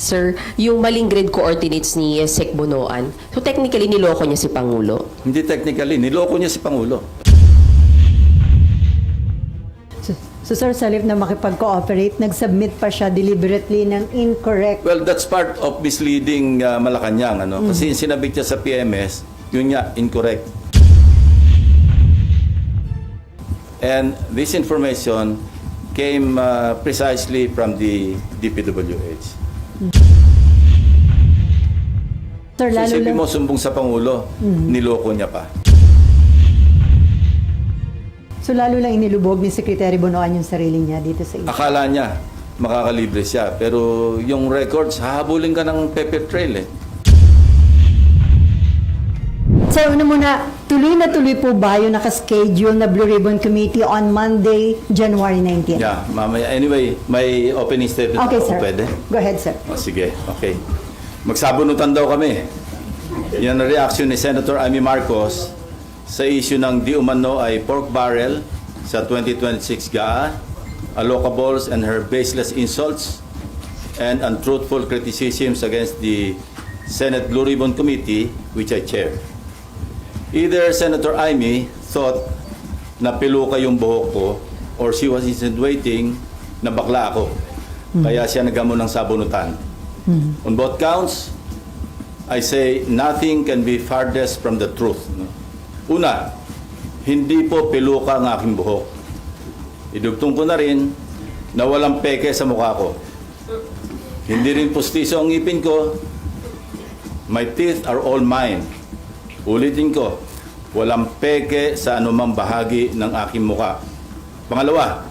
Sir, yung maling grid coordinates ni Sec Bonoan, so technically niloko niya si Pangulo? Hindi technically, niloko niya si Pangulo. So sir, sa halip na makipag-cooperate, nag-submit pa siya deliberately ng incorrect. Well, that's part of misleading Malacanang. Ano? Kasi sinabit niya sa PMS, yun niya, incorrect. And this information came precisely from the DPWH. Sir, So lalo isipin lang, mo, sumbong sa Pangulo, niloko niya pa. so lalo lang inilubog ni Secretary Bonoan yung sarili niya dito sa Akala niya, makakalibre siya. Pero yung records, hahabulin ka ng paper trail eh. Sir, una muna, tuloy na tuloy po ba yung nakaschedule na Blue Ribbon Committee on Monday, January 19? Yeah, mamaya. Anyway, may opening statement Okay, ako. sir. Pwede? Go ahead, sir. O, sige, okay. Magsabunutan daw kami. Yan ang reaction ni Senator Amy Marcos sa issue ng di umano ay pork barrel sa 2026 GAA, allocables and her baseless insults and untruthful criticisms against the Senate Blue Ribbon Committee, which I chair. Either Senator Amy thought na piluka yung buhok ko or she was insinuating na bakla ako. Kaya siya nagamo ng sabunutan. On both counts, I say nothing can be farthest from the truth. Una, hindi po piluka ang aking buhok. Idugtong ko na rin na walang peke sa mukha ko. Hindi rin pustiso ang ngipin ko. My teeth are all mine. Ulitin ko, walang peke sa anumang bahagi ng aking mukha. Pangalawa,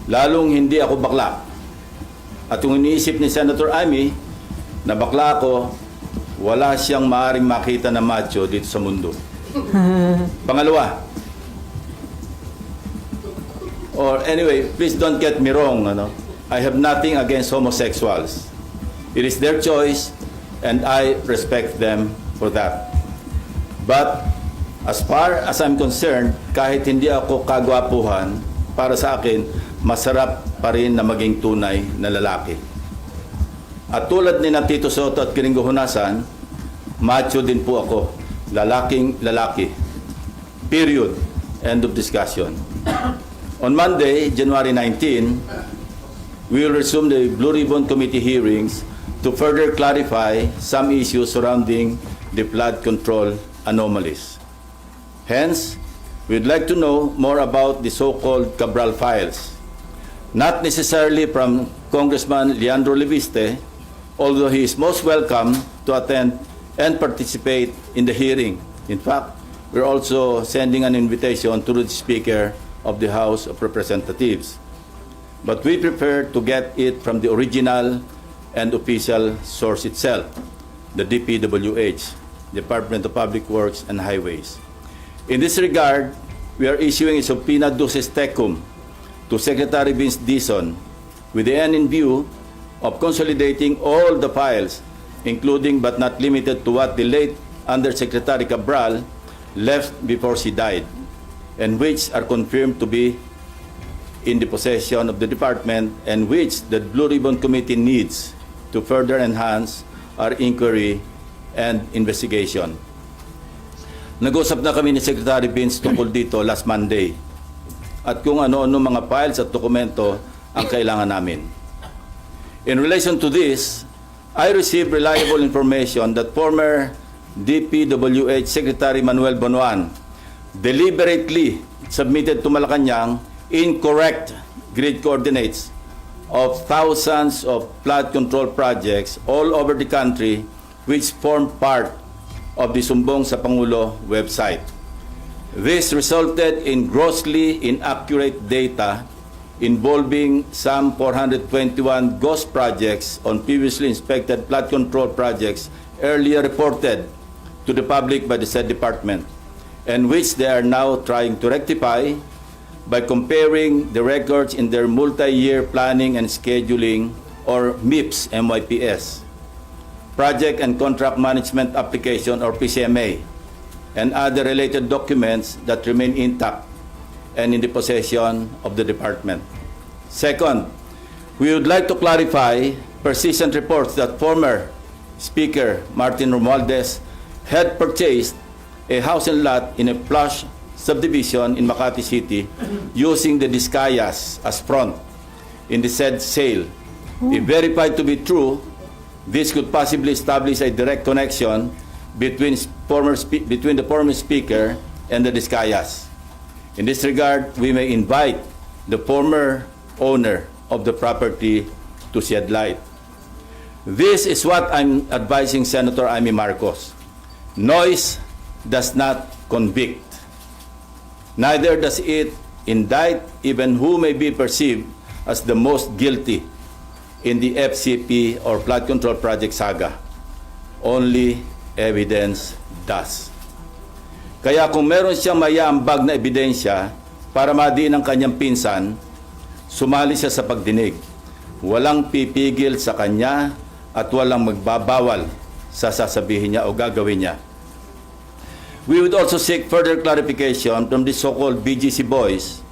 lalong hindi ako bakla. At kung iniisip ni Senator Amy na bakla ako, wala siyang maaaring makita na macho dito sa mundo. Pangalawa, or anyway, please don't get me wrong, I have nothing against homosexuals. It is their choice and I respect them for that. But as far as I'm concerned, kahit hindi ako kagwapuhan, para sa akin, masarap pa rin na maging tunay na lalaki. At tulad ni na Tito Soto at Kiringo Hunasan, macho din po ako. Lalaking lalaki. Period. End of discussion. On Monday, January 19, we will resume the Blue Ribbon Committee hearings to further clarify some issues surrounding the flood control anomalies. Hence, we'd like to know more about the so-called Cabral files. Not necessarily from Congressman Leandro Leviste, although he is most welcome to attend and participate in the hearing. In fact, we're also sending an invitation to the Speaker of the House of Representatives. But we prefer to get it from the original and official source itself, the DPWH, Department of Public Works and Highways. In this regard, we are issuing a subpoena duces tecum to Secretary Vince Dizon with the end in view of consolidating all the files, including but not limited to what the late Undersecretary Cabral left before she died, and which are confirmed to be in the possession of the department and which the Blue Ribbon Committee needs to further enhance our inquiry and investigation. Nag-usap na kami ni Secretary Vince tungkol dito last Monday at kung ano-ano mga files at dokumento ang kailangan namin. In relation to this, I received reliable information that former DPWH Secretary Manuel Bonoan deliberately submitted to Malacanang incorrect grid coordinates of thousands of flood control projects all over the country which form part of the Sumbong sa Pangulo website. This resulted in grossly inaccurate data involving some 421 ghost projects on previously inspected flood control projects earlier reported to the public by the said department, and which they are now trying to rectify by comparing the records in their multi-year planning and scheduling, or MIPS, MYPS, project and contract management application, or PCMA, and other related documents that remain intact and in the possession of the department. Second, we would like to clarify persistent reports that former Speaker Martin Romualdez had purchased a house and lot in a plush subdivision in Makati City using the Discayas as front in the said sale. If verified to be true, this could possibly establish a direct connection between the former Speaker and the Discayas. In this regard, we may invite the former owner of the property to shed light. This is what I'm advising Senator Amy Marcos. Noise does not convict. Neither does it indict even who may be perceived as the most guilty in the FCP or flood control project saga. Only evidence does. Kaya kung meron siyang mayaambag na ebidensya para madiin ang kanyang pinsan, sumali siya sa pagdinig. Walang pipigil sa kanya at walang magbabawal sa sasabihin niya o gagawin niya. We would also seek further clarification from the so-called BGC boys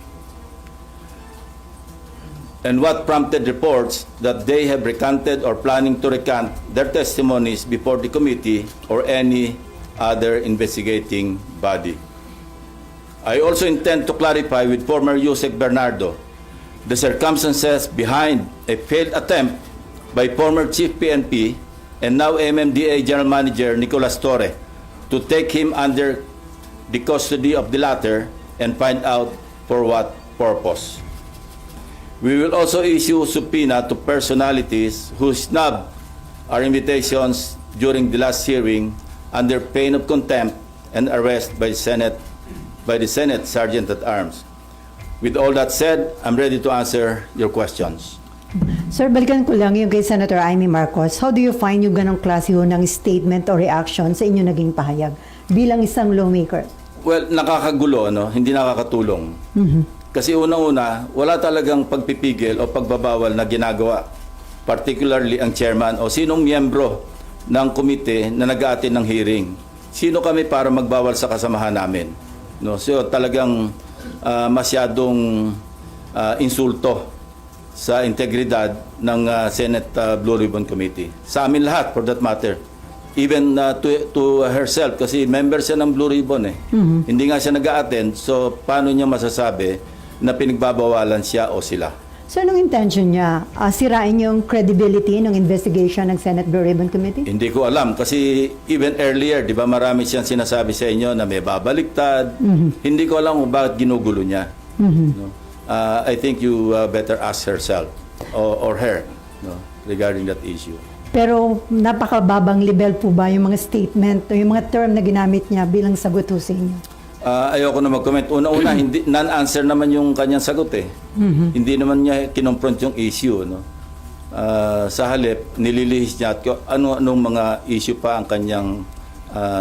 and what prompted reports that they have recanted or planning to recant their testimonies before the committee or any other investigating body. I also intend to clarify with former Yusek Bernardo the circumstances behind a failed attempt by former Chief PNP and now MMDA General Manager Nicolas Torre to take him under the custody of the latter and find out for what purpose. We will also issue subpoena to personalities who snubbed our invitations during the last hearing under pain of contempt and arrest by the Senate Sergeant at Arms. With all that said, I'm ready to answer your questions. Sir, balikan ko lang yung kay Senator Amy Marcos. How do you find yung ganong klase ho ng statement o reaction sa inyo naging pahayag bilang isang lawmaker? Well, nakakagulo, no? Hindi nakakatulong. Kasi unang-una, wala talagang pagpipigil o pagbabawal na ginagawa. Particularly ang chairman o sinong miyembro ng komite na nag-aatin ng hearing. Sino kami para magbawal sa kasamahan namin? No? So talagang masyadong insulto sa integridad ng Senate Blue Ribbon Committee. Sa amin lahat, for that matter. Even to herself, kasi member siya ng Blue Ribbon eh. Hindi nga siya nag-a-attend, so paano niya masasabi na pinagbabawalan siya o sila? Sir, anong intention niya? Sirain yung credibility ng investigation ng Senate Blue Ribbon Committee? Hindi ko alam, kasi even earlier, di ba marami siyang sinasabi sa inyo na may babaliktad. Hindi ko alam kung bakit ginugulo niya. No? I think you better ask herself or her, no, regarding that issue. Pero napakababang level po ba yung mga statement o yung mga term na ginamit niya bilang sagot ho sa inyo? Ayoko na mag-comment. Una-una, hindi, non-answer naman yung kanyang sagot eh. Hindi naman niya kinonfront yung issue. No? Sa halip, nililihis niya at ano-anong mga issue pa ang kanyang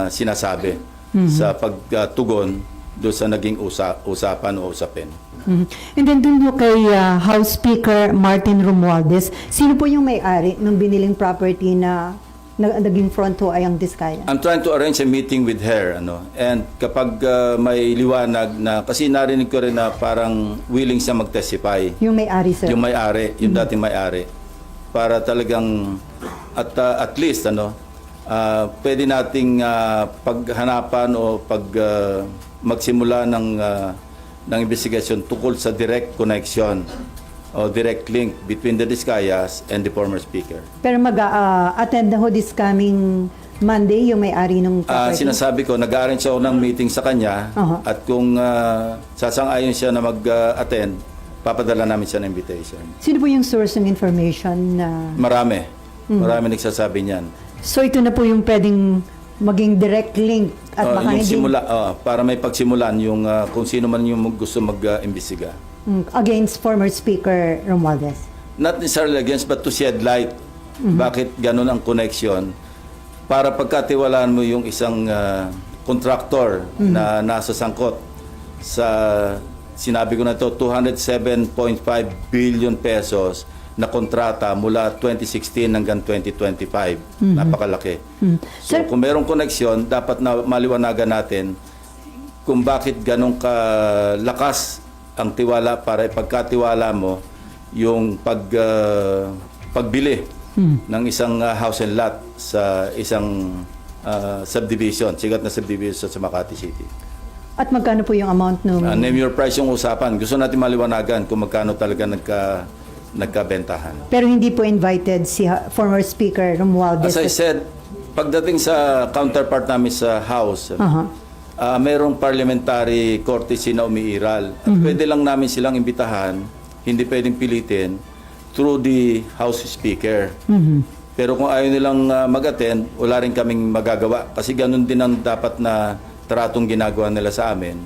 sinasabi sa pagtugon doon sa naging usapan o usapin. And then dun po kay House Speaker Martin Romualdez, sino po yung may-ari ng biniling property na naging front ho ay ang Discaya? I'm trying to arrange a meeting with her, and kapag may liwanag na, kasi narinig ko rin na parang willing siya mag-testify. Yung may-ari, sir? Yung may-ari, yung dating may-ari. Para talagang, at least, pwede nating paghanapan o magsimula ng investigasyon tungkol sa direct connection o direct link between the Discayas and the former speaker. Pero mag-attend na ho this coming Monday yung may-ari ng property? Sinasabi ko, nag-arrange ako ng meeting sa kanya at kung sasang-ayon siya na mag-attend, papadala namin siya ng invitation. Sino po yung source ng information na... Marami. Marami nagsasabi niyan. So ito na po yung pwedeng maging direct link at baka yung hindi... simula, para may pagsimulan yung kung sino man yung gusto mag-imbestiga. Against former Speaker Romualdez? Not necessarily against, but to shed light. Bakit ganun ang connection? Para pagkatiwalaan mo yung isang contractor na nasa sangkot sa, sinabi ko na to, 207.5 billion pesos na kontrata mula 2016 hanggang 2025. Napakalaki. So kung merong koneksyon, dapat na maliwanagan natin kung bakit ganong kalakas ang tiwala para ipagkatiwala mo yung pagbili ng isang house and lot sa isang subdivision, sikat na subdivision sa Makati City. At magkano po yung amount nung... Name your price yung usapan. Gusto natin maliwanagan kung magkano talaga nagkabentahan. Pero hindi po invited si former Speaker Romualdez. As I said, pagdating sa counterpart namin sa House, mayroong parliamentary courtesy na umiiral. At pwede lang namin silang imbitahan, hindi pwedeng pilitin, through the House Speaker. Pero kung ayaw nilang mag-attend, wala rin kaming magagawa. Kasi ganun din ang dapat na tratong ginagawa nila sa amin.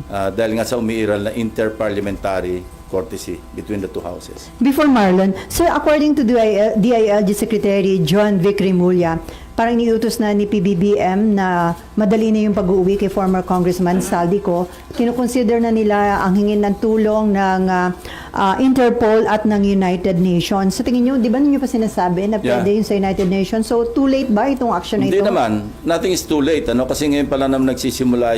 Dahil nga sa umiiral na interparliamentary courtesy between the two houses. Before Marlon, sir, according to DILG Secretary John Vic Rimulya, parang niutos na ni PBBM na madali na yung pag-uwi kay former Congressman Saldico. Kinukonsider na nila ang hingin ng tulong ng Interpol at ng United Nations. Sa tingin nyo, di ba ninyo pa sinasabi na pwede yung sa United Nations? So, too late ba itong action na ito? Hindi naman. Nothing is too late. Kasi ngayon pala naman magsisimula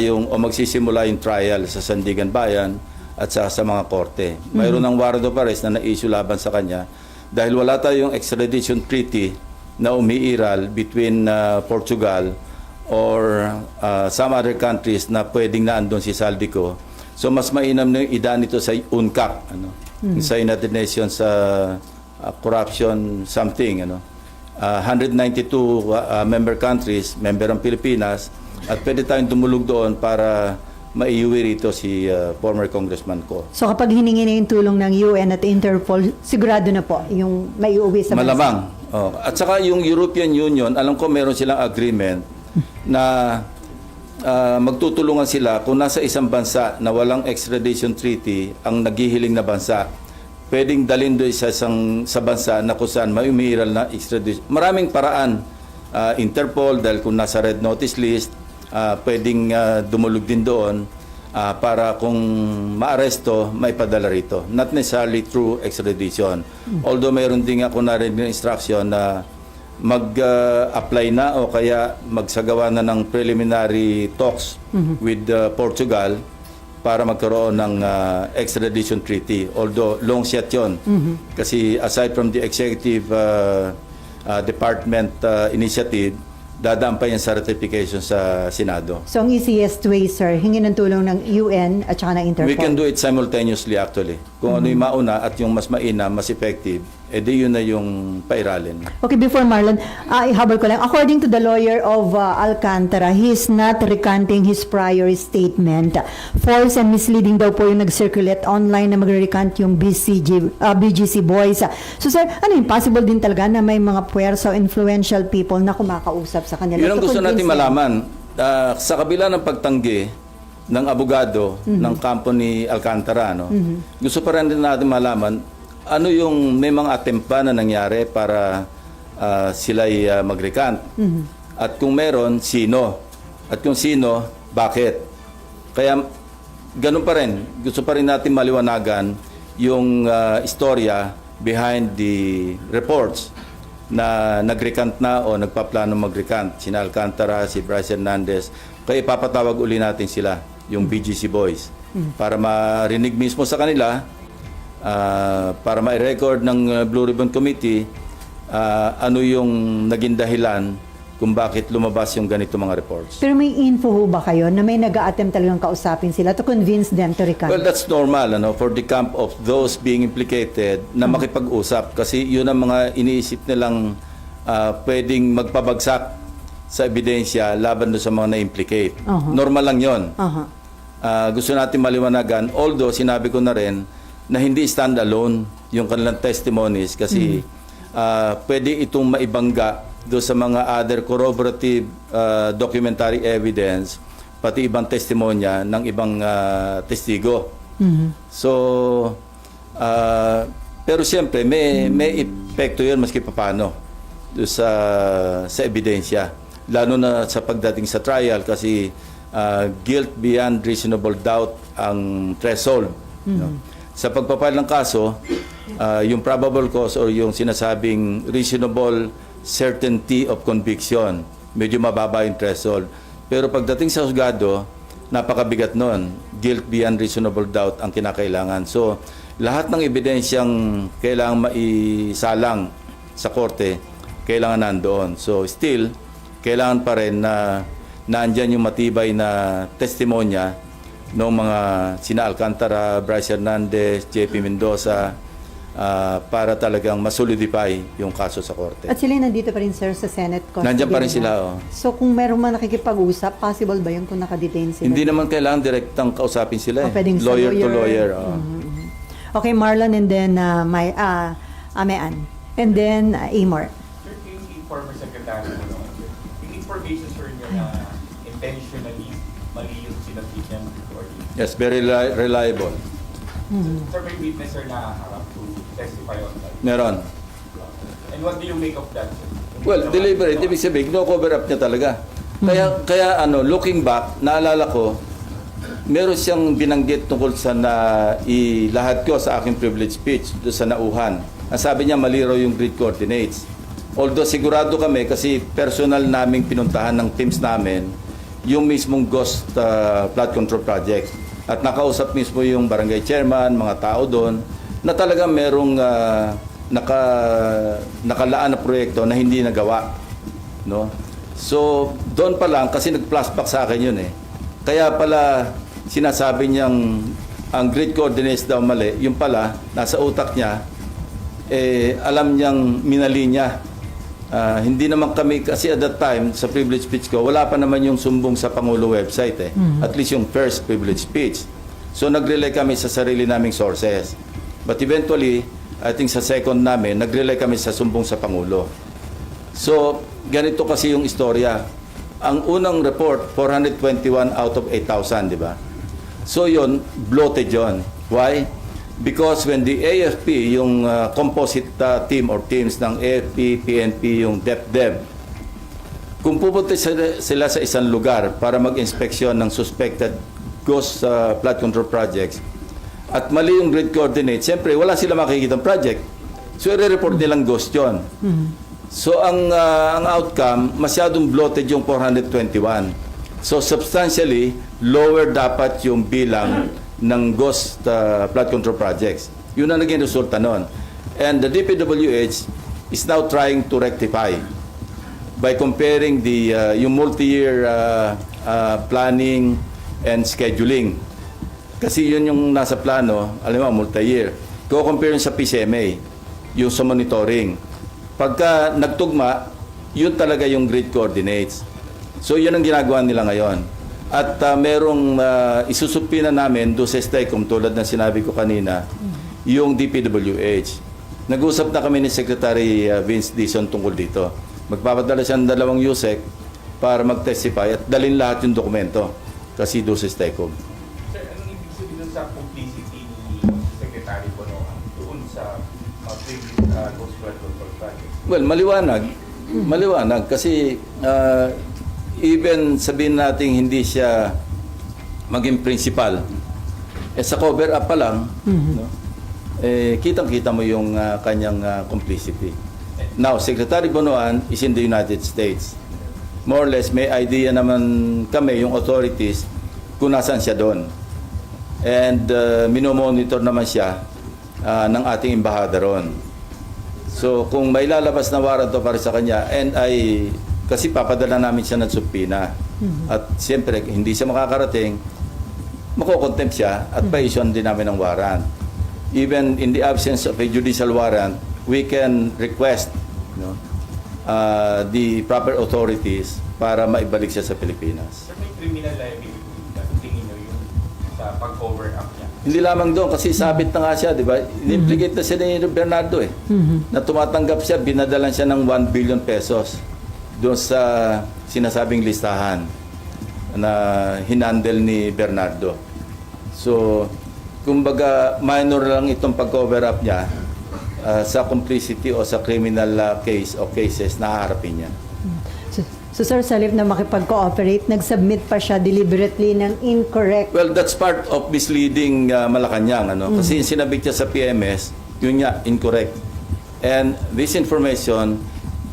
yung trial sa Sandigan Bayan at sa mga korte. Mayroon ng warrant of arrest na na-issue laban sa kanya dahil wala tayong extradition treaty na umiiral between Portugal or some other countries na pwedeng naandun si Saldico. So mas mainam na yung idaan nito sa UNCAC, sa United Nations Corruption something. 192 member countries, member ang Pilipinas, at pwede tayong dumulog doon para maiuwi rito si former congressman ko. So kapag hiningi na yung tulong ng UN at Interpol, sigurado na po yung maiuwi sa bansa? Malamang. At saka yung European Union, alam ko meron silang agreement na magtutulungan sila kung nasa isang bansa na walang extradition treaty ang naghihiling na bansa, pwedeng dalhin doon sa bansa na kung saan may umiiral na extradition. Maraming paraan. Interpol, dahil kung nasa red notice list, pwedeng dumulog din doon para kung maaresto, maipadala rito. Not necessarily through extradition. Although mayroon din ako narinig ng instruction na mag-apply na o kaya magsagawa na ng preliminary talks with Portugal para magkaroon ng extradition treaty. Although long shot yun. Kasi aside from the executive department initiative, dadaan pa yan sa ratification sa Senado. So ang easiest way, sir, hingin ng tulong ng UN at saka ng Interpol? We can do it simultaneously actually. Kung ano yung mauna at yung mas mainam, mas effective, edi yun na yung pairalin. Okay, before Marlon, ihabol ko lang. According to the lawyer of Alcantara, he is not recanting his prior statement. False and misleading daw po yung nag-circulate online na magre-recant yung BGC boys. So sir, ano yung possible din talaga na may mga puwersa o influential people na kumakausap sa kanila? Yun ang gusto natin malaman. Sa kabila ng pagtanggi ng abogado ng kampo ni Alcantara, gusto pa rin natin malaman ano yung may mga attempt ba na nangyari para sila'y mag-recant? At kung meron, sino? At kung sino, bakit? Kaya ganun pa rin. Gusto pa rin natin maliwanagan yung istorya behind the reports na nag-recant na o nagpaplano mag-recant. Sina Alcantara, si Bryce Hernandez. Kaya ipapatawag uli natin sila, yung BGC Boys, para marinig mismo sa kanila, para ma-record ng Blue Ribbon Committee ano yung naging dahilan kung bakit lumabas yung ganito mga reports. Pero may info ho ba kayo na may nag-a-attempt talagang kausapin sila to convince them to recant? Well, that's normal for the camp of those being implicated na makipag-usap kasi yun ang mga iniisip nilang pwedeng magpabagsak sa ebidensya laban doon sa mga na-implicate. Normal lang yun. Gusto natin maliwanagan, although sinabi ko na rin na hindi stand-alone yung kanilang testimonies kasi pwede itong maibangga doon sa mga other corroborative documentary evidence pati ibang testimonya ng ibang testigo. So, pero siyempre may epekto yun maski paano doon sa ebidensya. Lalo na sa pagdating sa trial kasi guilt beyond reasonable doubt ang threshold. Sa pagpapile ng kaso, yung probable cause or yung sinasabing reasonable certainty of conviction, medyo mababa yung threshold. Pero pagdating sa husgado, napakabigat nun. Guilt beyond reasonable doubt ang kinakailangan. So, lahat ng ebidensyang kailangang maisalang sa korte, kailangan nandoon. So still, kailangan pa rin na naandyan yung matibay na testimonya ng mga sina Alcantara, Bryce Hernandez, JP Mendoza, para talagang masolidify yung kaso sa korte. At sila nandito pa rin, sir, sa Senate custody. Nandiyan pa rin nila. sila, oh. So kung meron man nakikipag-usap, possible ba yun kung nakadetain sila? Hindi naman kailangan direktang kausapin sila. Pwedeng sa Lawyer to lawyer. Oh. Okay, Marlon, and then Amean. And then Amor. Sir, yung former secretary mo naman, sir, yung information, sir, niya na intentionally mali yung sinabit niya before you. Yes, very reliable. Sir, may witness, sir, na harap to testify on that. Meron. And what do you make of that, sir? Well, deliberate. Ibig sabihin, no-cover up niya talaga. Kaya looking back, naalala ko, meron siyang binanggit tungkol sa ilahat ko sa aking privilege speech doon sa nauhan. Ang sabi niya, mali raw yung grid coordinates. Although sigurado kami kasi personal naming pinuntahan ng teams namin yung mismong ghost flood control project. At nakausap mismo yung barangay chairman, mga tao doon, na talagang merong nakalaan na proyekto na hindi nagawa. No? So, doon pa lang, kasi nag-flashback sa akin yun eh. Kaya pala, sinasabi niyang ang grid coordinates daw mali, yung pala, nasa utak niya, alam niyang minali niya. Hindi naman kami, kasi at that time, sa privilege speech ko, wala pa naman yung sumbong sa Pangulo website eh. At least yung first privilege speech. So nag-relay kami sa sarili naming sources. But eventually, I think sa second namin, nag-relay kami sa sumbong sa Pangulo. So, ganito kasi yung istorya. Ang unang report, 421 out of 8,000, di ba? So yun, bloated yun. Why? Because when the AFP, yung composite team or teams ng AFP, PNP, yung DepDev, kung pupunta sila sa isang lugar para mag-inspeksyon ng suspected ghost flood control projects, at mali yung grid coordinate, siyempre wala sila makikita ng project. So i-report nilang ghost yun. So ang outcome, masyadong bloated yung 421. So substantially, lower dapat yung bilang ng ghost flood control projects. Yun ang naging resulta nun. And the DPWH is now trying to rectify by comparing yung multi-year planning and scheduling. Kasi yun yung nasa plano, alam mo, multi-year. Ko-compare yun sa PCMA, yung sa monitoring. Pagka nagtugma, yun talaga yung grid coordinates. So yun ang ginagawa nila ngayon. At merong isusupina namin doon sa STECOM, tulad ng sinabi ko kanina, yung DPWH. Nag-usap na kami ni Secretary Vince Dizon tungkol dito. Magpapadala siya ng 2 USEC para mag-testify at dalhin lahat yung dokumento kasi doon sa STECOM. Sir, anong ibig sabihin sa publicity ni Secretary Bonoan doon sa ghost flood control project? Well, maliwanag. Maliwanag kasi even sabihin natin hindi siya maging principal, sa cover up pa lang, no? Kitang-kita mo yung kanyang complicity. Now, Secretary Bonoan is in the United States. More or less, may idea naman kami, yung authorities, kung nasaan siya doon. And minomonitor naman siya ng ating embahada ron. So, kung may lalabas na warrant para sa kanya, and kasi papadala namin siya ng subpoena. At siyempre, hindi siya makakarating, makokontempt siya at pa-issue din namin ng warrant. Even in the absence of a judicial warrant, we can request the proper authorities para maibalik siya sa Pilipinas. Sir, may criminal liability na tingin nyo yung sa pag-cover up niya? Hindi lamang doon kasi sabit na nga siya, di ba? Implicate na siya ni Bernardo eh. Na tumatanggap siya, binadalan siya ng 1 billion pesos doon sa sinasabing listahan na hinandle ni Bernardo. So, kumbaga minor lang itong pag-cover up niya sa complicity o sa criminal case o cases na haharapin niya. So Sir, sa halip na makipag-cooperate, nag-submit pa siya deliberately ng incorrect. Well, that's part of misleading Malacanang. Kasi yung sinabit niya sa PMS, yun niya, incorrect. And this information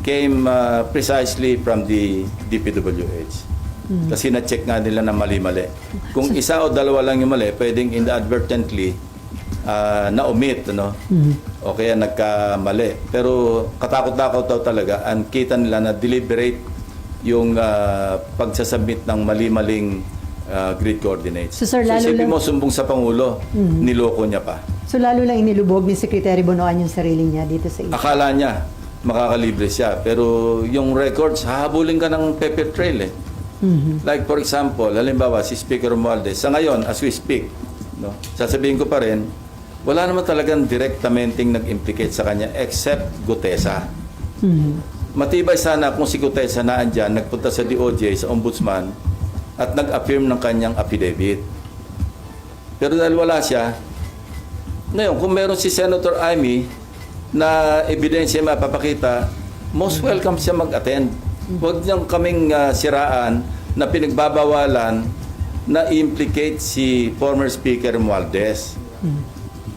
came precisely from the DPWH. Kasi na-check nga nila na mali-mali. Kung isa o dalawa lang yung mali, pwedeng inadvertently na-omit, ano? O kaya nagkamali. Pero katakot-takot daw talaga. Ang kita nila na deliberate yung pagsasubmit ng mali-maling grid coordinates. So, sir, lalo isipin lang- mo, sumbong sa Pangulo, niloko niya pa. So lalo lang inilubog ni Secretary Bonoan yung sarili niya dito sa issue. Akala niya makakalibre siya. Pero yung records, hahabulin ka ng paper trail eh. Like for example, halimbawa si Speaker Romualdez, sa ngayon, as we speak, no, sasabihin ko pa rin, wala naman talagang directamenting nag-implicate sa kanya except Gutesa. Matibay sana kung si Gutesa na andyan, nagpunta sa DOJ, sa Ombudsman, at nag-affirm ng kanyang affidavit. Pero dahil wala siya, ngayon, kung meron si Senator Amy na ebidensya mapapakita, most welcome siya mag-attend. Huwag niyang kaming siraan na pinagbabawalan na implicate si former Speaker Romualdez.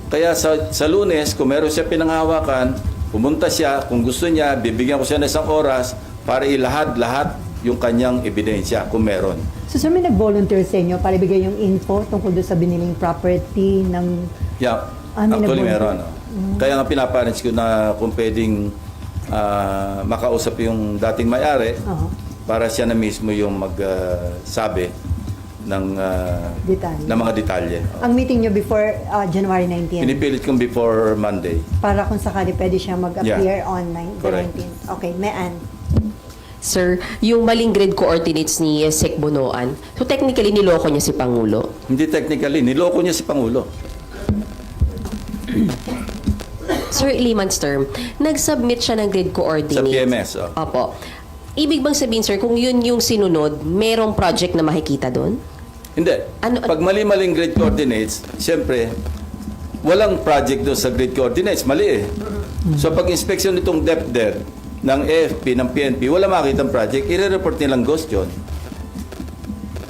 Kaya sa Lunes, kung meron siya pinanghawakan, pumunta siya, kung gusto niya, bibigyan ko siya ng isang oras para ilahad-lahat yung kanyang ebidensya kung meron. So sir, may nag-volunteer sa inyo para ibigay yung info tungkol doon sa biniling property ng... Yeah, May actually nag-volunteer. meron. Kaya nga pinaparents ko na kung pwedeng makausap yung dating may-ari para siya na mismo yung magsabi ng Detalye. ng mga detalye. Ang meeting nyo before January 19. Pinipilit kong before Monday. Para kung sakali pwede siya mag-appear Yeah. online the Correct. 19th. Okay, Mayan. Sir, yung maling grid coordinates ni Sec Bonoan, so technically niloko niya si Pangulo. Hindi technically, niloko niya si Pangulo. Sir, layman's term, nag-submit siya ng grid coordinates. Sa PMS, oh. Opo. Ibig bang sabihin, sir, kung yun yung sinunod, merong project na makikita doon? Hindi. Ano- Pag mali-maling grid coordinates, siyempre, walang project doon sa grid coordinates. Mali eh. So pag inspection nitong DepEd ng AFP, ng PNP, wala makitang project, i-report nilang ghost yun.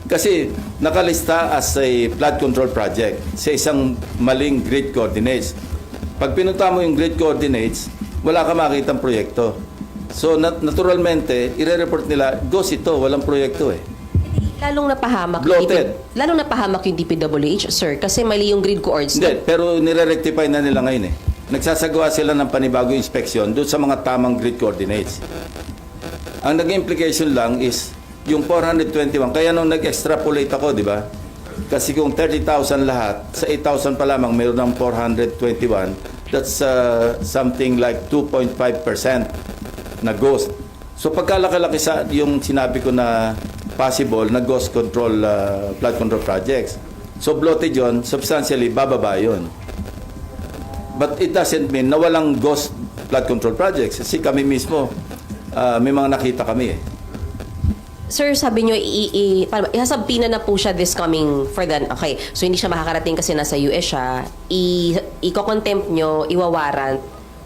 Kasi nakalista as a flood control project sa isang maling grid coordinates. Pag pinunta mo yung grid coordinates, wala ka makitang proyekto. So naturalmente, i-report nila, ghost ito, walang proyekto eh. Lalong napahamak Bloated. lalong napahamak yung DPWH, sir, kasi mali yung grid coordinates. Hindi, pero nire-rectify na nila ngayon eh. Nagsasagawa sila ng panibagong inspeksyon doon sa mga tamang grid coordinates. Ang naging implication lang is yung 421. Kaya nung nag-extrapolate ako, di ba? Kasi kung 30,000 lahat, sa 8,000 pa lamang mayroon ng 421, that's something like 2.5% na ghost. So pagkalaki-laki sa yung sinabi ko na possible na ghost control, flood control projects. So bloated yun, substantially bababa yun. But it doesn't mean na walang ghost flood control projects. Kasi kami mismo, may mga nakita kami eh. Sir, sabi nyo, ihasabpina na po siya this coming for the... Okay, so hindi siya makakarating kasi nasa US siya. Iko-contempt nyo, iwawarrant.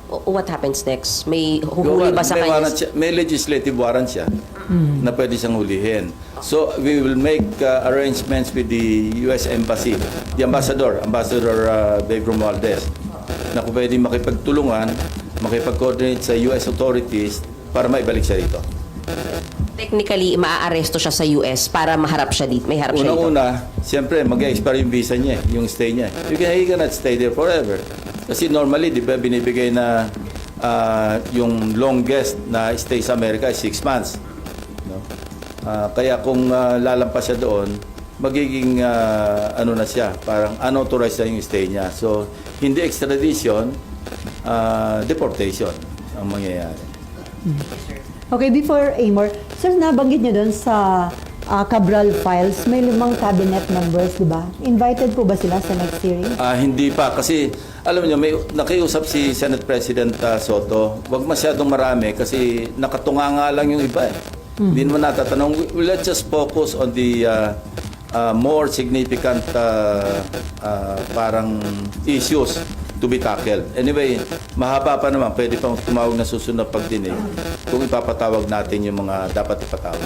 What happens next? May huhuli ba sa may kanya? warrant siya, may legislative warrant siya na pwede siyang hulihin. So we will make arrangements with the US Embassy, the Ambassador Dave Romualdez, na kung pwede makipagtulungan, makipag-coordinate sa US authorities para maibalik siya dito. Technically, maaaresto siya sa US para maharap siya dito. May harap siya dito. Una-una, siyempre, mag-expire yung visa niya, yung stay niya. He cannot stay there forever. Kasi normally, di ba, binibigay na yung longest na stay sa America is 6 months. No? Kaya kung lalampas siya doon, magiging ano na siya, parang unauthorized na yung stay niya. So, hindi extradition, deportation ang mangyayari. Okay, before Amor, sir, nabanggit nyo doon sa Cabral Files, may 5 cabinet members, di ba? Invited po ba sila sa next hearing? Hindi pa kasi alam niyo may nakiusap si Senate President Soto. Wag masyadong marami kasi nakatunganga lang yung iba eh. Hindi naman natatanong. Let's just focus on the more significant parang issues to be tackled. Anyway, mahaba pa naman. Pwede pang tumawag na susunod na pagdinig kung ipapatawag natin yung mga dapat ipatawag.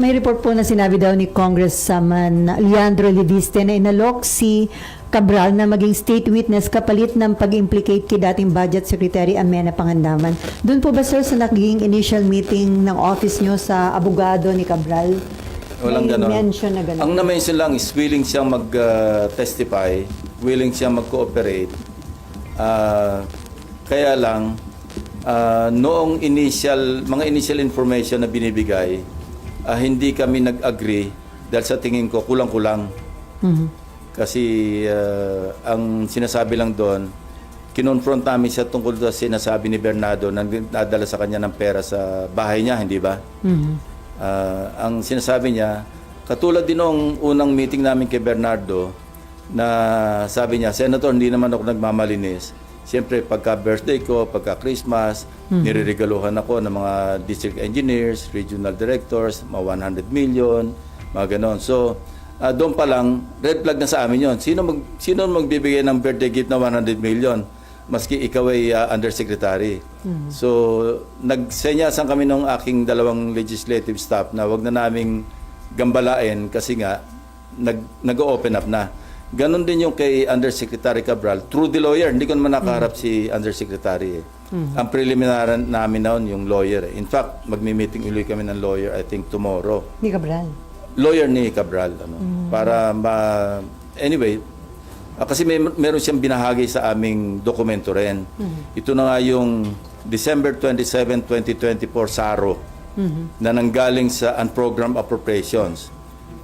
May report po na sinabi daw ni Congressman Leandro Leviste na inalok si Cabral na maging state witness kapalit ng pag-implicate kay dating Budget Secretary Amena Pangandaman. Doon po ba, sir, sa naging initial meeting ng office nyo sa abogado ni Cabral? Walang may ganon. mention na ganon? Ang na-mention lang is willing siyang mag-testify willing siya mag-cooperate. Kaya lang, noong mga initial information na binibigay, hindi kami nag-agree dahil sa tingin ko kulang-kulang. Kasi ang sinasabi lang doon, kinonfront namin siya tungkol sa sinasabi ni Bernardo na nadala sa kanya ng pera sa bahay niya, hindi ba? Ang sinasabi niya, katulad din nung unang meeting namin kay Bernardo, na sabi niya, Senator, hindi naman ako nagmamalinis. Siyempre, pagka birthday ko, pagka Christmas, niriregaluhan ako ng mga district engineers, regional directors, mga 100 million, mga ganon. So, doon pa lang, red flag na sa amin yon. Sino magbibigay ng birthday gift na 100 million? Maski ikaw ay undersecretary. So, nagsenyasan kami ng aking dalawang legislative staff na wag na naming gambalain kasi nga, nag-open up na. Ganon din yung kay Undersecretary Cabral. Through the lawyer, hindi ko naman nakaharap si Undersecretary. Ang preliminary namin noon yung lawyer. In fact, magmi-meeting ulit kami ng lawyer, I think tomorrow. Ni Cabral. Lawyer ni Cabral. Para anyway, kasi meron siyang binahagi sa aming dokumento rin. Ito na nga yung December 27, 2024 SARO na nanggaling sa unprogrammed appropriations.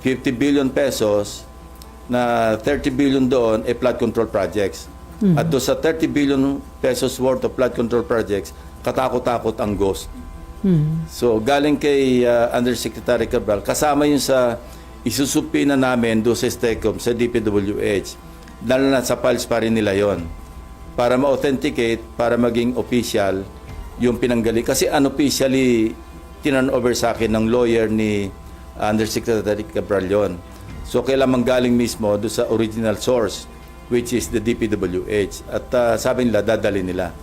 50 billion pesos na 30 billion doon ay flood control projects. At doon sa 30 billion pesos worth of flood control projects, katakot-takot ang ghost. So, galing kay Undersecretary Cabral, kasama yun sa isusupina namin doon sa STECOM, sa DPWH. Lalo na sa files pa rin nila yon para ma-authenticate, para maging official yung pinanggali. Kasi unofficially, tinan over sa akin ng lawyer ni Undersecretary Cabral yon. So, kailangan manggaling mismo doon sa original source, which is the DPWH. At sabi nila, dadali nila.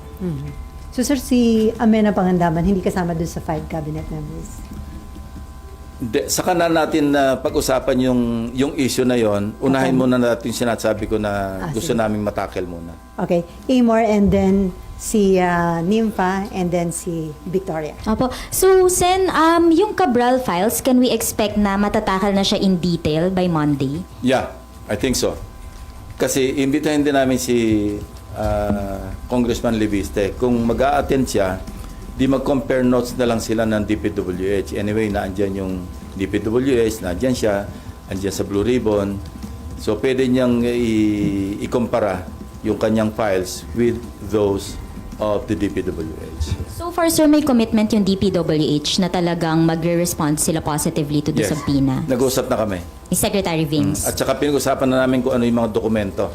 So sir, si Amena Pangandaman, hindi kasama doon sa 5 cabinet members? Saka na natin pag-usapan yung issue na yon. Unahin muna natin yung sinasabi ko na gusto sige. naming matakel muna. Okay. Amor, and then si Nympha, and then si Victoria. Opo. So, Sen, yung Cabral files, can we expect na matatakal na siya in detail by Monday? Yeah, I think so. Kasi imbitahin din namin si Congressman Leviste. Kung mag-a-attend siya, di mag-compare notes na lang sila ng DPWH. Anyway, naandyan yung DPWH, naandyan siya, andyan sa Blue Ribbon. So, pwede niyang i-kumpara yung kanyang files with those of the DPWH. So far, sir, may commitment yung DPWH na talagang magre-respond sila positively to the Yes. subpoena. Nag-usap na kami. Ni Secretary Vings. At saka pinag-usapan na namin kung ano yung mga dokumento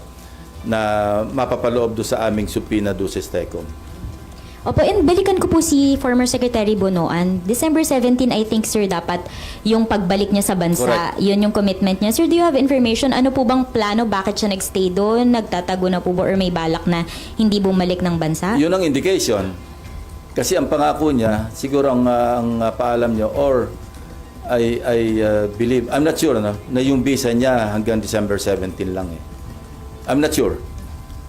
na mapapaloob do sa aming subpoena do sa STECOM. Opo, and balikan ko po si former Secretary Bonoan. December 17, I think, sir, dapat yung pagbalik niya sa bansa, Correct. yun yung commitment niya. Sir, do you have information? Ano po bang plano? Bakit siya nagstay doon? Nagtatago na po ba? Or may balak na hindi bumalik ng bansa? Yun ang indication. Kasi ang pangako niya, siguro ang paalam niya, or I believe, I'm not sure na yung visa niya hanggang December 17 lang eh. I'm not sure.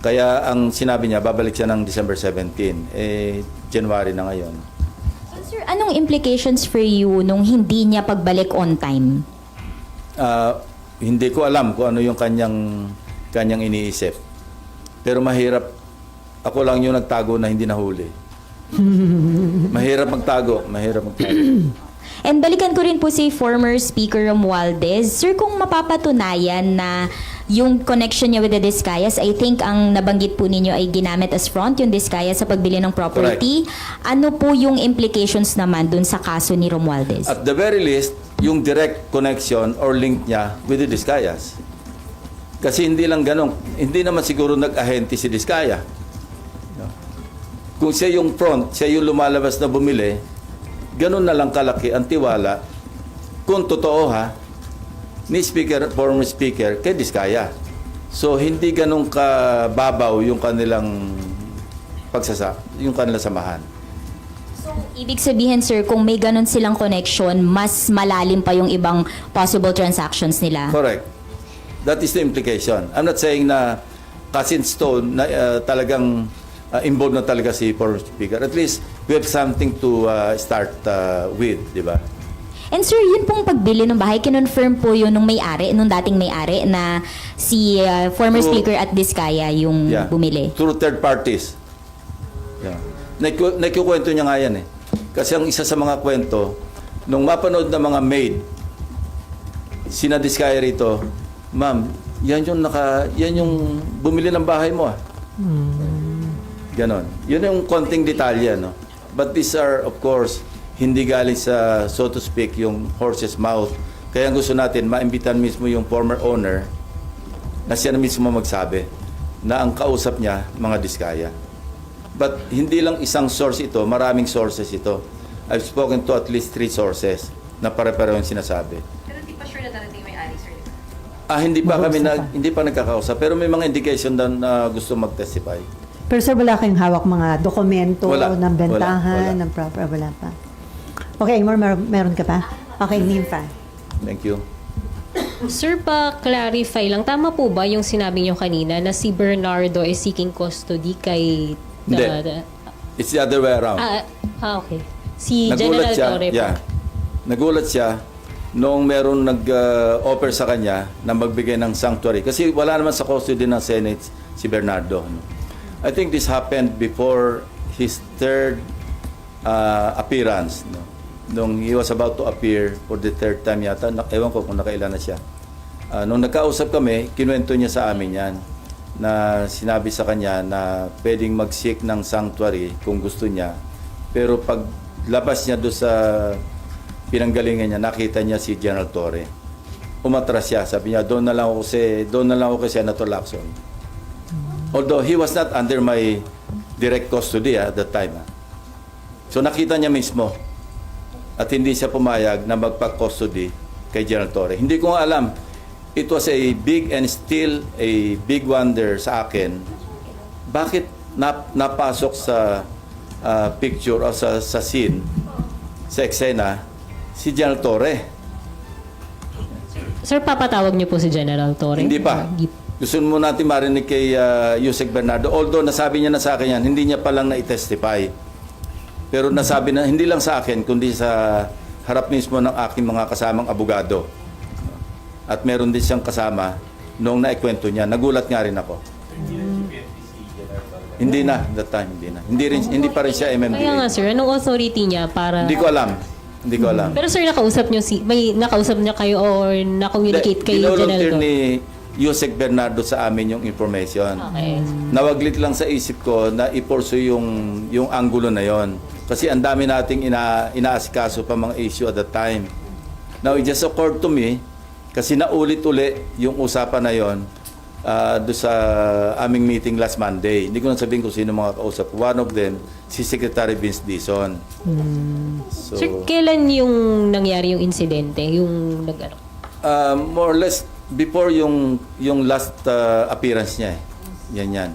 Kaya ang sinabi niya, babalik siya ng December 17. January na ngayon. So, sir, anong implications for you nung hindi niya pagbalik on time? Hindi ko alam kung ano yung kanyang iniisip. Pero mahirap. Ako lang yung nagtago na hindi nahuli. Mahirap magtago. And balikan ko rin po si former Speaker Romualdez. Sir, kung mapapatunayan na yung connection niya with the Discayas, I think ang nabanggit po ninyo ay ginamit as front yung Discayas sa pagbili ng property. Ano po yung implications naman dun sa kaso ni Romualdez? At the very least, yung direct connection or link niya with the Discayas. Kasi hindi lang ganun. Hindi naman siguro nag-ahente si Discaya. Kung siya yung front, siya yung lumalabas na bumili, ganun na lang kalaki ang tiwala. Kung totoo ni former speaker, kay Discaya. So, hindi ganun kababaw yung kanilang yung kanilang samahan. So, ibig sabihin, sir, kung may ganun silang connection, mas malalim pa yung ibang possible transactions nila. Correct. That is the implication. I'm not saying na cast in stone na talagang involved na talaga si former speaker. At least, we have something to start with, di ba? And sir, yun pong pagbili ng bahay, kinonfirm po yun nung may-ari, nung dating may-ari na si former True. Speaker at Diskaya yung bumili. Through third parties. Yeah. Nagkukwento niya nga yan eh. Kasi ang isa sa mga kwento, nung mapanood ng mga maid, sinadiskaya rito, ma'am, yan yung bumili ng bahay mo ah. Ganon. Yun yung konting detalye, no? But these are, of course, hindi galing sa, so to speak, yung horse's mouth. Kaya gusto natin, maimbitan mismo yung former owner na siya na mismo magsabi na ang kausap niya, mga diskaya. But hindi lang isang source ito, maraming sources ito. I've spoken to at least 3 sources na pare-pareho yung sinasabi. Pero di pa sure na darating may ari, sir. Hindi pa nagkakausap, pero may mga indication na gusto mag-testify. Pero sir, wala kayong hawak mga dokumento Wala. ng bentahan, Wala. ng proper, wala pa. Okay, meron ka pa? Okay, Nympha. Thank you. Sir, pa-clarify lang, tama po ba yung sinabi niyo kanina na si Bernardo is seeking custody kay... Hindi. It's the other way around. Okay. Si General Torre po. Nagulat siya noong meron nag-offer sa kanya na magbigay ng sanctuary. Kasi wala naman sa custody ng Senate si Bernardo. No? I think this happened before his third appearance. No? Nung he was about to appear for the third time yata, ewan ko kung nakailan na siya. Nung nagkausap kami, kinuwento niya sa amin yan na sinabi sa kanya na pwedeng mag-seek ng sanctuary kung gusto niya. Pero pag labas niya doon sa pinanggalingan niya, nakita niya si General Torre. Umatras siya. Sabi niya, doon na lang ako kay Senator Lacson. Although he was not under my direct custody at that time. So nakita niya mismo at hindi siya pumayag na magpa-custody kay General Torre. Hindi ko nga alam. It was a big and still a big wonder sa akin. Bakit napasok sa picture o sa scene, sa eksena, si General Torre? Sir, papatawag niyo po si General Torre? Hindi pa. Gusto mo natin marinig kay Yusek Bernardo. Although nasabi niya na sa akin yan, hindi niya palang na-testify. Pero nasabi na, hindi lang sa akin, kundi sa harap mismo ng aking mga kasamang abogado. At meron din siyang kasama noong naikwento niya. Nagulat nga rin ako. Hindi na, that time, hindi na. Hindi pa rin siya MMDA. Kaya nga sir, anong authority niya para... Hindi ko alam. Pero sir, nakausap niya kayo or na-communicate kay General Binolunteer Torre? ni Yusek Bernardo sa amin yung information. Okay. Nawaglit lang sa isip ko na i-pursue yung anggulo na yon. Kasi ang dami nating inaasikaso pa mga issue at that time. Now, it just occurred to me, kasi naulit-uli yung usapan na yon doon sa aming meeting last Monday. Hindi ko na sabihin kung sino mga kausap. One of them, si Secretary Vince Dizon. So, Sir, kailan yung nangyari yung insidente? Yung nag-ano? more or less, before yung last appearance niya eh. Yan.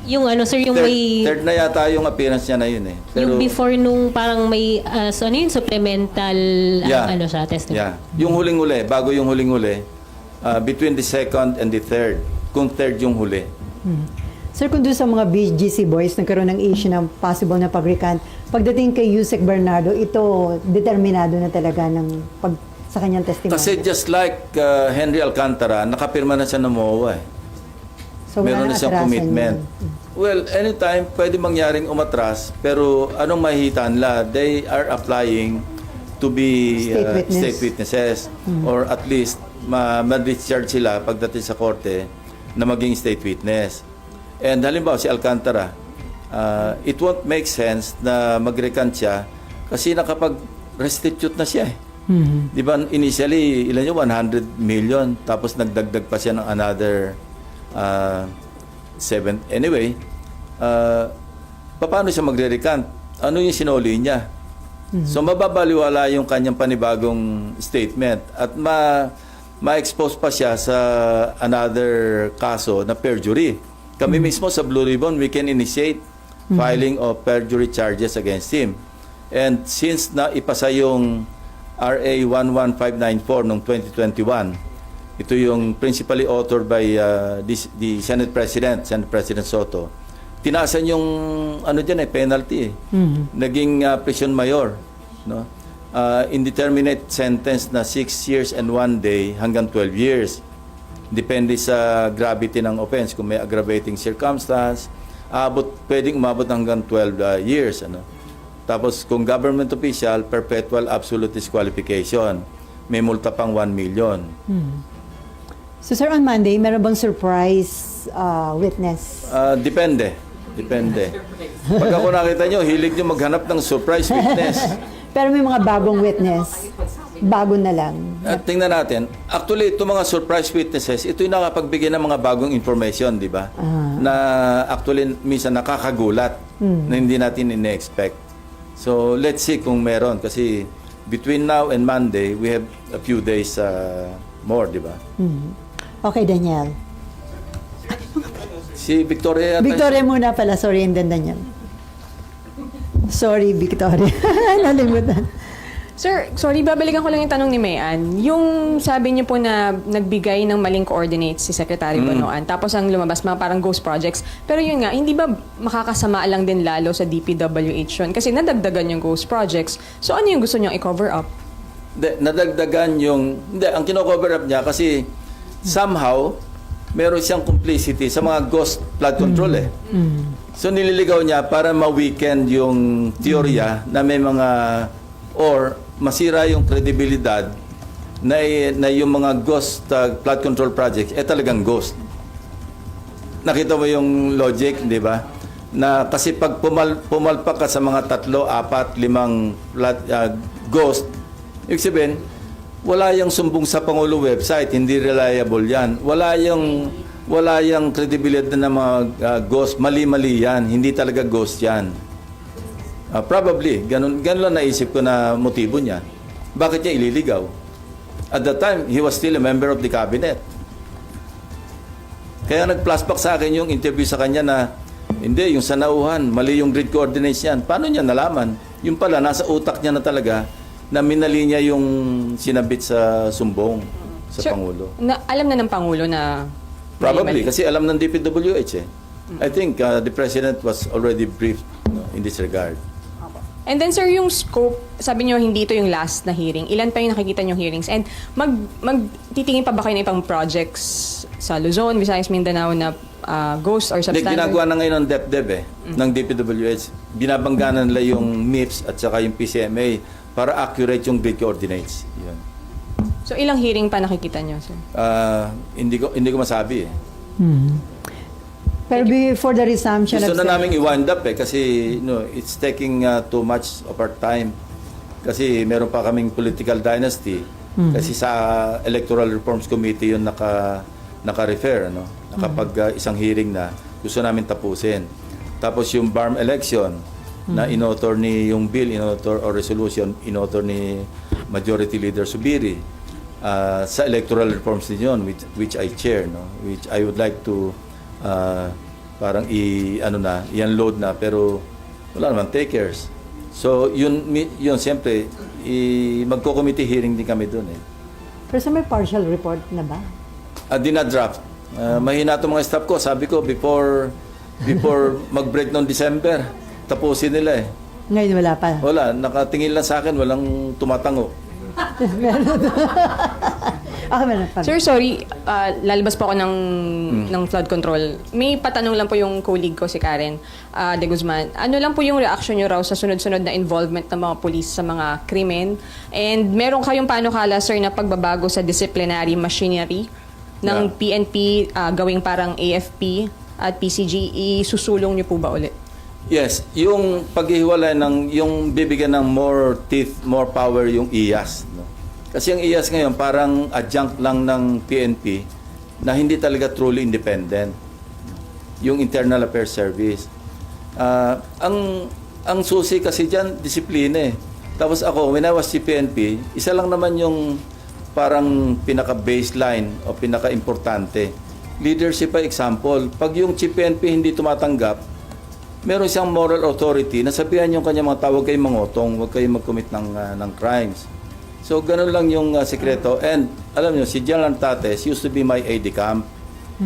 Yung ano sir, yung may... Third na yata yung appearance niya na yun eh. yung before nung parang may ano yun, supplemental ano siya, testimony. Yeah. Yung huling-huli, bago yung huling-huli, between the second and the third, kung third yung huli. Sir, kung doon sa mga BGC boys, nagkaroon ng issue ng possible na pag-recant, pagdating kay Yusek Bernardo, ito determinado na talaga sa kanyang testimony. Kasi just like Henry Alcantara, nakapirma na siya ng MOA eh. So, wala Meron na nang siyang atrasan commitment. yun. Well, anytime pwede mangyaring umatras, pero anong mahihitan la? They are applying to be State witness. state witnesses or at least ma-discharge sila pagdating sa korte na maging state witness. And halimbawa si Alcantara, it won't make sense na mag-recant siya kasi nakapag-restitute na siya eh. Di ba initially, ilan yun? 100 million. Tapos nagdagdag pa siya ng another 7. Anyway, paano siya magre-recant? Ano yung sinuli niya? So mababaliwala yung kanyang panibagong statement at ma-expose pa siya sa another kaso na perjury. Kami mismo sa Blue Ribbon, we can initiate filing of perjury charges against him. And since na ipasa yung RA 11594 noong 2021, ito yung principally authored by the Senate President Soto. Tinaasan yung penalty eh. Naging prison mayor, no? indeterminate sentence na 6 years and 1 day hanggang 12 years. Depende sa gravity ng offense. Kung may aggravating circumstance, pwedeng umabot hanggang 12 years. Ano? Tapos kung government official, perpetual absolute disqualification. May multa pang 1 million. So sir, on Monday, meron bang surprise witness? Depende. Pag ako nakita nyo, hilig nyo maghanap ng surprise witness. Pero may mga bagong witness. Bago na lang. At tingnan natin, actually, itong mga surprise witnesses, ito yung nakapagbigay ng mga bagong information, di ba? Na actually, minsan nakakagulat na hindi natin ine-expect. So, let's see kung meron. Kasi between now and Monday, we have a few days more, di ba? Okay, Daniel. Si Victoria yata. Victoria muna pala. Sorry, and then Daniel. Sorry, Victoria. Nalimutan. Sir, sorry, babalikan ko lang yung tanong ni Mayan. Yung sabi niyo po na nagbigay ng maling coordinates si Secretary Bonoan, tapos ang lumabas mga parang ghost projects. Pero yun nga, hindi ba makakasama lang din lalo sa DPWH yun? Kasi nadagdagan yung ghost projects. So ano yung gusto niyong i-cover up? Nadagdagan yung... Hindi, ang kino-cover up niya kasi somehow, meron siyang complicity sa mga ghost flood control eh. So nililigaw niya para ma-weekend yung teorya na may mga... or masira yung credibilidad na yung mga ghost flood control projects talagang ghost. Nakita mo yung logic, di ba? Na kasi pag pumalpak ka sa mga 3, 4, 5 ghost, ibig sabihin, wala yung sumbong sa Pangulo website, hindi reliable yan. Wala yung credibility ng mga ghost, mali-mali yan, hindi talaga ghost yan. Probably, ganun lang naisip ko na motibo niya. Bakit niya ililigaw? At that time, he was still a member of the cabinet. Kaya nag-flashback sa akin yung interview sa kanya na hindi, yung sanauhan, mali yung grid coordinates yan. Paano niya nalaman? Yung pala, nasa utak niya na talaga na minali niya yung sinabit sa sumbong sa Sir, Pangulo. Alam na ng Pangulo na Probably, mali-mali. kasi alam ng DPWH eh. I think the President was already briefed in this regard. And then sir, yung scope, sabi niyo hindi ito yung last na hearing. Ilan pa yung nakikita niyong hearings? And magtitingin pa ba kayo ng ibang projects sa Luzon, Visayas, Mindanao na ghost or Hindi, substandard? ginagawa na ngayon ng DepDev ng DPWH. Binabangganan nila yung MIPS at saka yung PCMA para accurate yung grid coordinates. Yun. So ilang hearing pa nakikita niyo, sir? Hindi ko masabi eh. Pero before the resumption Gusto of... na namin i-wind up kasi it's taking too much of our time. Kasi meron pa kaming political dynasty. Kasi sa Electoral Reforms Committee yun naka-refer, nakapag isang hearing na gusto namin tapusin. Tapos yung BARM election na inauthor ni yung bill, inauthor or resolution, inauthor ni Majority Leader Subiri sa electoral reforms din yun, which I chair, which I would like to parang i-unload na, pero wala naman takers. So yun siyempre magko-committee hearing din kami doon eh. Pero sa may partial report na ba? Dina-draft. Mahina itong mga staff ko. Sabi ko before mag-break noong December, tapusin nila eh. Ngayon wala pa. Wala, nakatingin lang sa akin, walang tumatango. Okay, meron pa. Sir, sorry, lalabas po ako ng flood control. May patanong lang po yung colleague ko, si Karen De Guzman. Ano lang po yung reaction nyo raw sa sunod-sunod na involvement ng mga police sa mga krimen? And meron kayong panukala, sir, na pagbabago sa disciplinary machinery ng PNP gawing parang AFP at PCG, isusulong nyo po ba ulit? Yes, yung paghihiwalay yung bibigyan ng more teeth, more power yung IAS. Kasi yung IAS ngayon parang adjunct lang ng PNP na hindi talaga truly independent. Yung Internal Affairs Service. Ang susi kasi dyan, disiplina eh. Tapos ako, when I was PNP, isa lang naman yung parang pinaka-baseline o pinaka-importante. Leadership by example. Pag yung PNP hindi tumatanggap, meron siyang moral authority na sabihan yung kanyang mga tao, huwag kayong mangotong, huwag kayong mag-commit ng crimes. So, ganun lang yung sekreto. And, alam nyo, si General Tates used to be my aide-de-camp.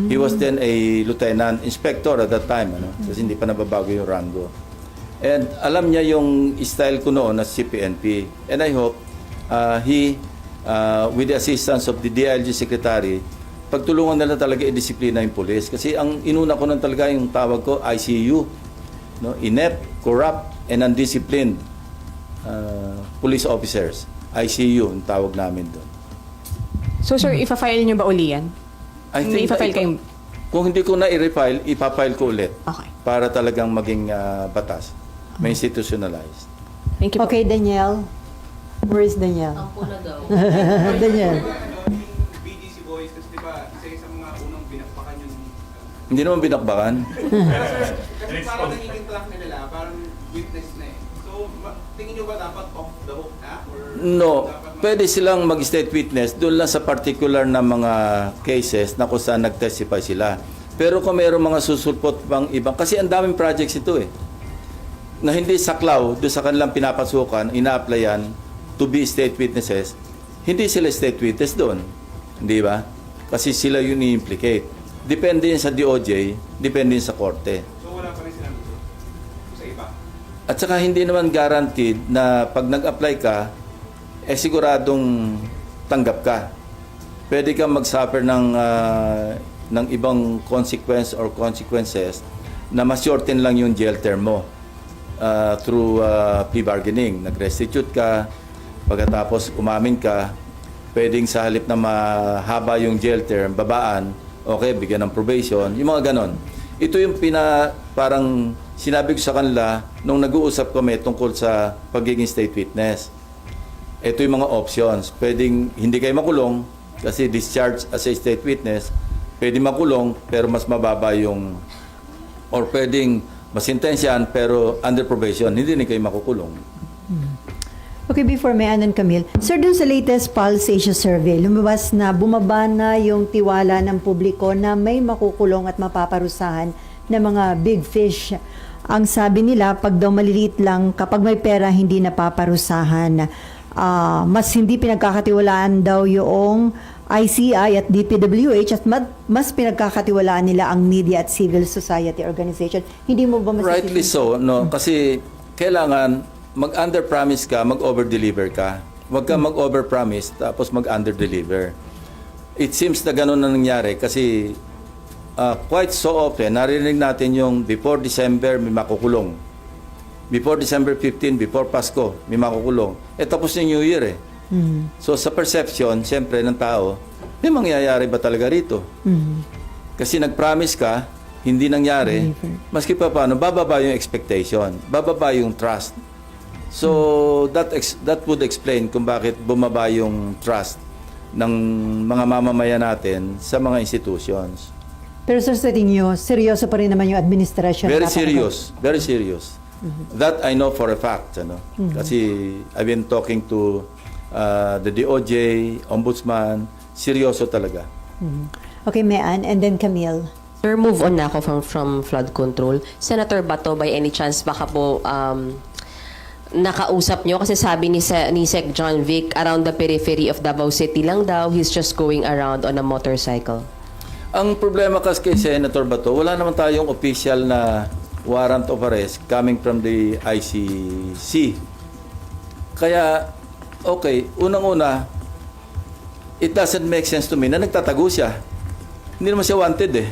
He was then a lieutenant, inspector at that time, kasi hindi pa nababago yung rango. And alam niya yung style ko noon as CPNP. And I hope he, with the assistance of the DILG Secretary, pagtulungan nila talaga i-disiplina yung police. Kasi ang inuna ko nun talaga yung tawag ko, ICU. No? Inept, corrupt, and undisciplined police officers. ICU, ang tawag namin doon. So sir, ipa-file niyo ba uli yan? May ipa-file kayo? Kung hindi ko na i-refile, ipafile ko ulit. Okay. Para talagang maging batas. May institutionalized. Thank you po. Okay, Danielle. Where is Danielle? Danielle. BGC Boys, kasi di ba, isa sa mga unang binakbakan yung... Hindi naman binakbakan. Kasi parang nagiging track na nila, parang witness na eh. So, tingin nyo ba dapat off the hook na? Or No, dapat pwede silang mag-state witness doon lang sa particular na mga cases na kung saan nag-testify sila. Pero kung mayroong mga susulpot pang ibang, kasi ang daming projects ito eh, na hindi saklaw doon sa kanilang pinapasukan, ina-applyan to be state witnesses, hindi sila state witness doon. Hindi ba? Kasi sila yun i-implicate. Depende yun sa DOJ, depende yun sa korte. So, wala pa rin silang sa iba. At saka hindi naman guaranteed na pag nag-apply ka, siguradong tanggap ka. Pwede kang mag-suffer ng ibang consequence or consequences na ma-shorten lang yung jail term mo through plea bargaining. Nag-restitute ka, pagkatapos umamin ka, pwedeng sa halip na mahaba yung jail term, babaan, okay, bigyan ng probation, yung mga ganon. Ito yung parang sinabi ko sa kanila nung nag-uusap kami tungkol sa pagiging state witness. Ito yung mga options. Pwedeng hindi kayo makulong kasi discharge as a state witness. Pwedeng makulong pero mas mababa yung, or pwedeng masintensyahan pero under probation. Hindi na kayo makukulong. Okay, before Mayan and Camille, sir, dun sa latest Pulse Asia survey, lumabas na bumaba na yung tiwala ng publiko na may makukulong at mapaparusahan na mga big fish. Ang sabi nila, pag daw maliliit lang, kapag may pera, hindi napaparusahan. Mas hindi pinagkakatiwalaan daw yung ICI at DPWH at mas pinagkakatiwalaan nila ang media at civil society organization. Hindi mo ba Rightly so, no? Kasi kailangan mag-under-promise ka, mag-over-deliver ka. Huwag ka mag-over-promise tapos mag-under-deliver. It seems na gano'n na nangyari kasi quite so often, narinig natin yung before December may makukulong. Before December 15, before Pasko, may makukulong. Tapos yung New Year eh. So sa perception, siyempre, ng tao, may mangyayari ba talaga rito? Kasi nag-promise ka, hindi nangyari, maski pa paano, bababa yung expectation, bababa yung trust. So that would explain kung bakit bumaba yung trust ng mga mamamayan natin sa mga institutions. Pero sir, sa tingin nyo, seryoso pa rin naman yung administration. Very serious, very serious. That I know for a fact, ano? Kasi I've been talking to the DOJ, Ombudsman, seryoso talaga. Okay, Mayan, and then Camille. Sir, move on na ako from flood control. Senator Bato, by any chance, baka po nakausap nyo? Kasi sabi ni Sec John Vic, around the periphery of Davao City lang daw, he's just going around on a motorcycle. Ang problema kasi kay Senator Bato, wala naman tayong official na warrant of arrest coming from the ICC. Kaya, okay, unang-una, it doesn't make sense to me na nagtatago siya. Hindi naman siya wanted eh.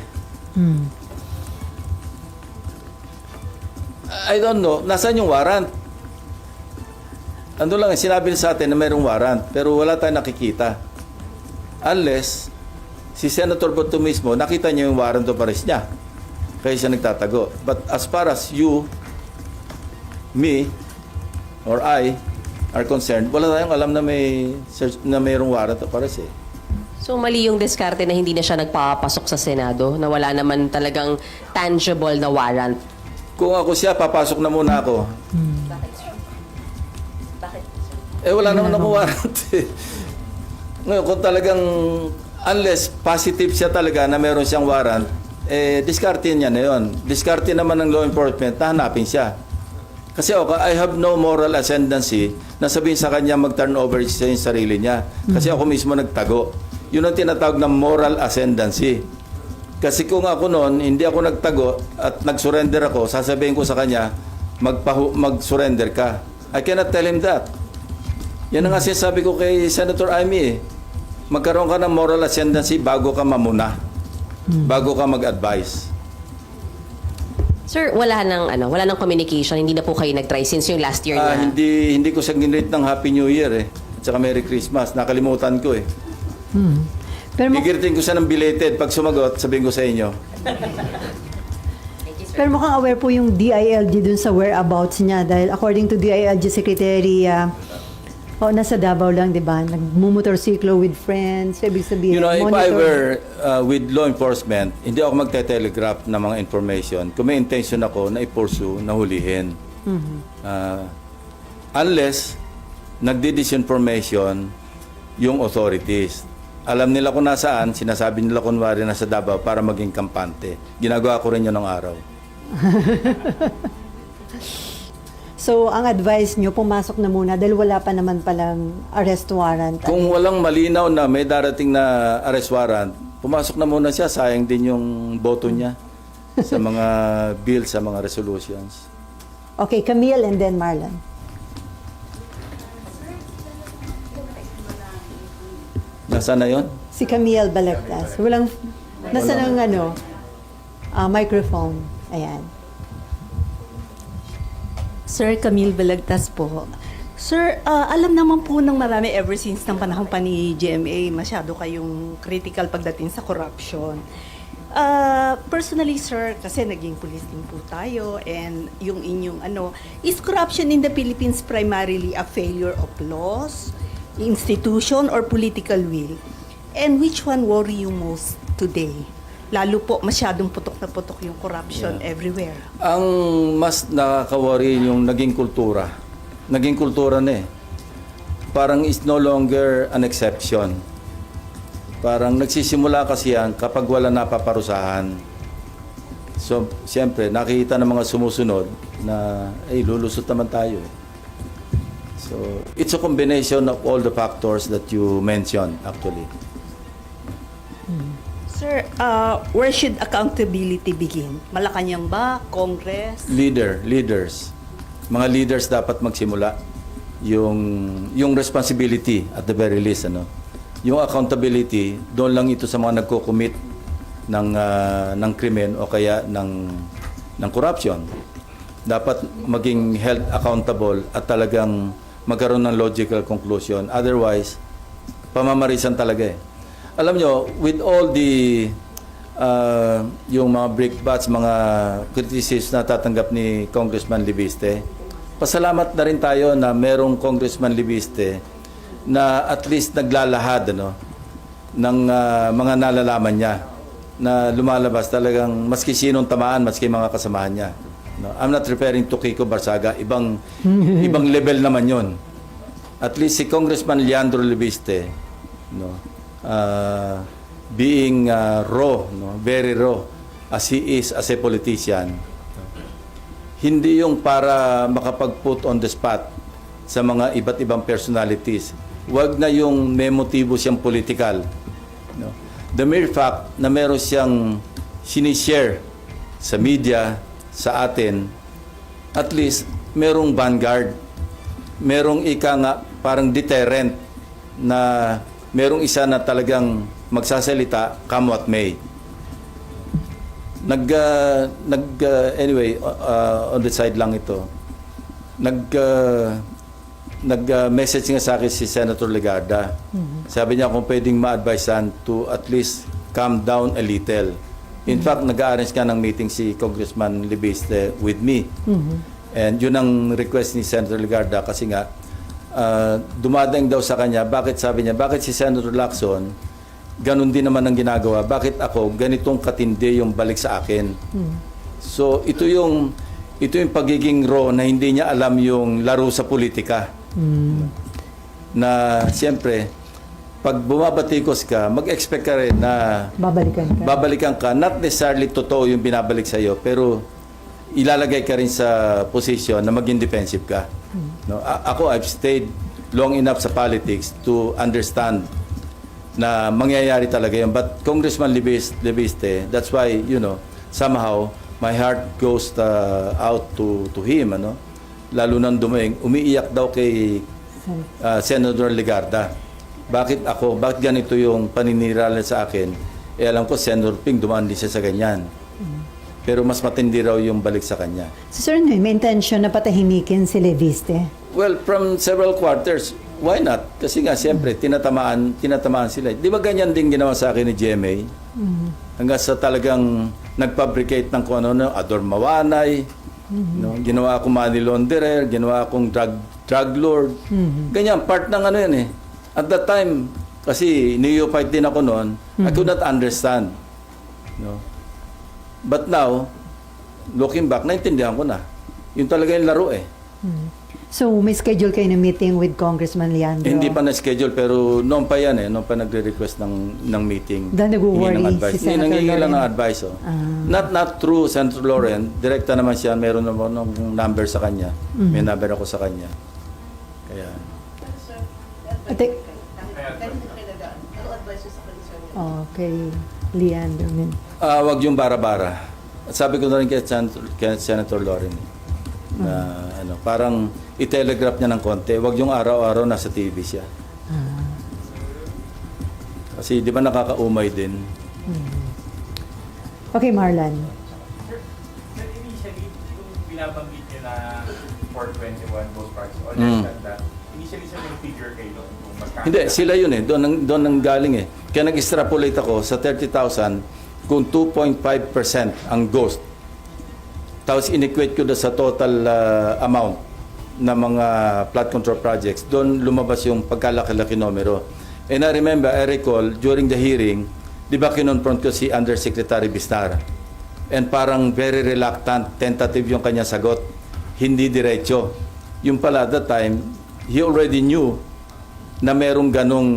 I don't know, nasaan yung warrant? Ano lang, sinabi sa atin na mayroong warrant, pero wala tayong nakikita. Unless, si Senator Bato mismo, nakita niya yung warrant of arrest niya. Kaya siya nagtatago. But as far as you, me, or I, are concerned, wala tayong alam na mayroong warrant of arrest eh. So mali yung diskarte na hindi na siya nagpapasok sa Senado, na wala naman talagang tangible na warrant. Kung ako siya, papasok na muna ako. Wala naman ako warrant eh. Ngayon, kung talagang, unless positive siya talaga na meron siyang warrant, diskarte niya na yun. Diskarte naman ng law enforcement na hanapin siya. Kasi okay, I have no moral ascendancy na sabihin sa kanya mag-turn over siya yung sarili niya. Kasi ako mismo nagtago. Yun ang tinatawag na moral ascendancy. Kasi kung ako noon, hindi ako nagtago at nag-surrender ako, sasabihin ko sa kanya, mag-surrender ka. I cannot tell him that. Yan ang nga sinasabi ko kay Senator Amy eh. Magkaroon ka ng moral ascendancy bago ka mamuna. Bago ka mag-advise. Sir, wala nang communication, hindi na po kayo nag-try since yung last year na. Hindi ko siya ginrate ng Happy New Year eh. At saka Merry Christmas. Nakalimutan ko eh. Pero, Gigiritin ko siya ng belated. Pag sumagot, sabihin ko sa inyo. pero mukhang aware po yung DILG dun sa whereabouts niya dahil according to DILG Secretary, nasa Davao lang, di ba? Nagmumotorsiklo with friends. So, ibig sabihin, You know, if I monitor- were with law enforcement, hindi ako magte-telegraph ng mga information kung may intention ako na i-pursue, na hulihin. Unless nagdi-disinformation yung authorities. Alam nila kung nasaan, sinasabi nila kunwari nasa Davao para maging kampante. Ginagawa ko rin yun ng araw. So, ang advice nyo, pumasok na muna dahil wala pa naman palang arrest warrant. Kung walang malinaw na may darating na arrest warrant, pumasok na muna siya. Sayang din yung boto niya sa mga bills, sa mga resolutions. Okay, Camille and then Marlon. Nasaan na yun? Si Camille Balagtas. Walang, nasa ng microphone. Ayan. Sir Camille Balagtas po. Sir, alam naman po ng marami ever since ng panahon pa ni GMA, masyado kayong critical pagdating sa corruption. Personally, sir, kasi naging police din po tayo and yung inyong is corruption in the Philippines primarily a failure of laws, institution, or political will? And which one worry you most today? Lalo po, masyadong putok na putok yung corruption everywhere. Ang mas nakaka-worry yung naging kultura. Naging kultura na eh. Parang is no longer an exception. Parang nagsisimula kasi yan kapag wala napaparusahan. So, siyempre, nakikita ng mga sumusunod na, lulusot naman tayo eh. So, it's a combination of all the factors that you mentioned actually. Sir, where should accountability begin? Malacanang ba? Congress? Leaders. Mga leaders dapat magsimula yung responsibility at the very least Yung accountability, doon lang ito sa mga nagko-commit ng krimen o kaya ng corruption. Dapat maging held accountable at talagang magkaroon ng logical conclusion. Otherwise, pamamarisan talaga eh. Alam nyo, with all the yung mga brickbats, mga criticisms na tatanggap ni Congressman Libiste, pasalamat na rin tayo na merong Congressman Libiste na at least naglalahad ng mga nalalaman niya na lumalabas talagang maski sinong tamaan, maski mga kasamahan niya. No, I'm not referring to Kiko Barsaga, ibang level naman 'yon. At least si Congressman Leandro Libiste, being raw, very raw as he is as a politician, hindi yung para makapag-put on the spot sa mga iba't ibang personalities. Wag na yung may motibo siyang political. The mere fact na meron siyang sinishare sa media, sa atin, at least merong vanguard, merong parang deterrent na merong isa na talagang magsasalita come what may. Anyway, on the side lang ito. Nag-message nga sa akin si Senator Legarda. Sabi niya kung pwedeng ma-advisean to at least calm down a little. In fact, nag-arrange ka ng meeting si Congressman Libiste with me. And yun ang request ni Senator Legarda kasi nga dumadaing daw sa kanya. Sabi niya, bakit si Senator Lacson ganun din naman ang ginagawa? Bakit ako ganitong katindi yung balik sa akin? So ito yung pagiging raw na hindi niya alam yung laro sa politika. Na siyempre, pag bumabatikos ka, mag-expect ka rin na babalikan ka. Not necessarily totoo yung binabalik sa iyo, pero ilalagay ka rin sa position na maging defensive ka. No? Ako, I've stayed long enough sa politics to understand na mangyayari talaga yun. But Congressman Libiste, that's why, somehow, my heart goes out to him, ano? Lalo nang dumating, umiiyak daw kay Senator Legarda. Bakit ako? Bakit ganito yung paninirala sa akin? Alam ko, Senator Ping, dumaan din siya sa ganyan. Pero mas matindi raw yung balik sa kanya. So, sir, may intention na patahimikin si Leviste? Well, from several quarters, why not? Kasi nga, siyempre, tinatamaan sila. Di ba ganyan din ginawa sa akin ni GMA? Hanggang sa talagang nag-fabricate ng kung ano, Ador Mawanay, no? Ginawa akong money launderer, ginawa akong drug lord. Ganyan, part ng ano yan eh. At that time, kasi neophyte din ako noon, I could not understand. No? But now, looking back, naintindihan ko na. Yun talaga yung laro eh. So, may schedule kayo na meeting with Congressman Leandro? Hindi pa na-schedule, pero noon pa yan eh. Noon pa nagre-request ng meeting. Dahil nag-worry Hingi ng advice. si Senator Nangingi lang ng Loren. advice. Oh. Not through Senator Loren. Direkta naman siya. Meron naman ng number sa kanya. May number ako sa kanya. Kaya... Ate, okay, Leandro. wag yung bara-bara. At sabi ko na rin kay Senator Loren na ano, parang i-telegraph niya ng konti. Wag yung araw-araw nasa TV siya. Kasi di ba nakakaumay din. Okay, Marlan. Sir, initially, yung binabanggit niyo na 421 Ghost Parks, or less than that, initially sa may figure kayo doon kung magkano? Hindi, sila yun eh. Doon nang galing eh. Kaya nag-extrapolate ako sa 30,000 kung 2.5% ang ghost. Tapos in-equate ko doon sa total amount ng mga flood control projects. Doon lumabas yung pagkalaki-laki numero. And I remember, I recall, during the hearing, di ba kinonfront ko si Undersecretary Bistar? And parang very reluctant, tentative yung kanya sagot. Hindi diretso. Yung pala at that time, he already knew na merong ganong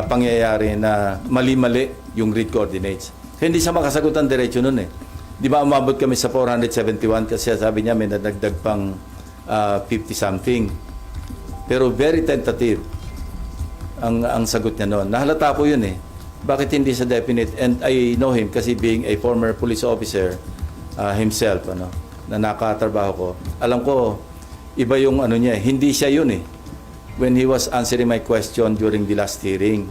pangyayari na mali-mali yung grid coordinates. Hindi siya makasagot ang diretso nun eh. Di ba umabot kami sa 471 kasi sabi niya may nadagdag pang 50-something. Pero very tentative ang sagot niya noon. Nahalata ko yun eh. Bakit hindi sa definite? And I know him kasi being a former police officer himself, ano, na nakatrabaho ko. Alam ko, iba yung ano niya. Hindi siya yun eh. When he was answering my question during the last hearing.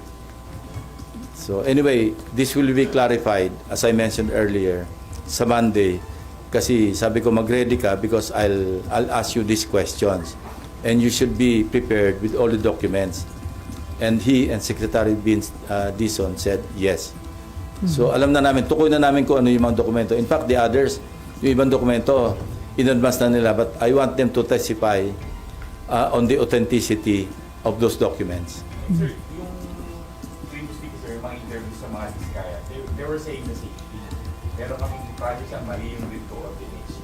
So anyway, this will be clarified, as I mentioned earlier, sa Monday. Kasi sabi ko mag-ready ka because I'll ask you these questions. And you should be prepared with all the documents. And he and Secretary Dizon said yes. So alam na namin, tukoy na namin kung ano yung mga dokumento. In fact, the others, yung ibang dokumento, in advance na nila. But I want them to testify on the authenticity of those documents. Sir, yung previously, sir, mga interviews sa mga Diskaya, they were saying the same thing. Pero kaming project ang mali yung grid coordinates.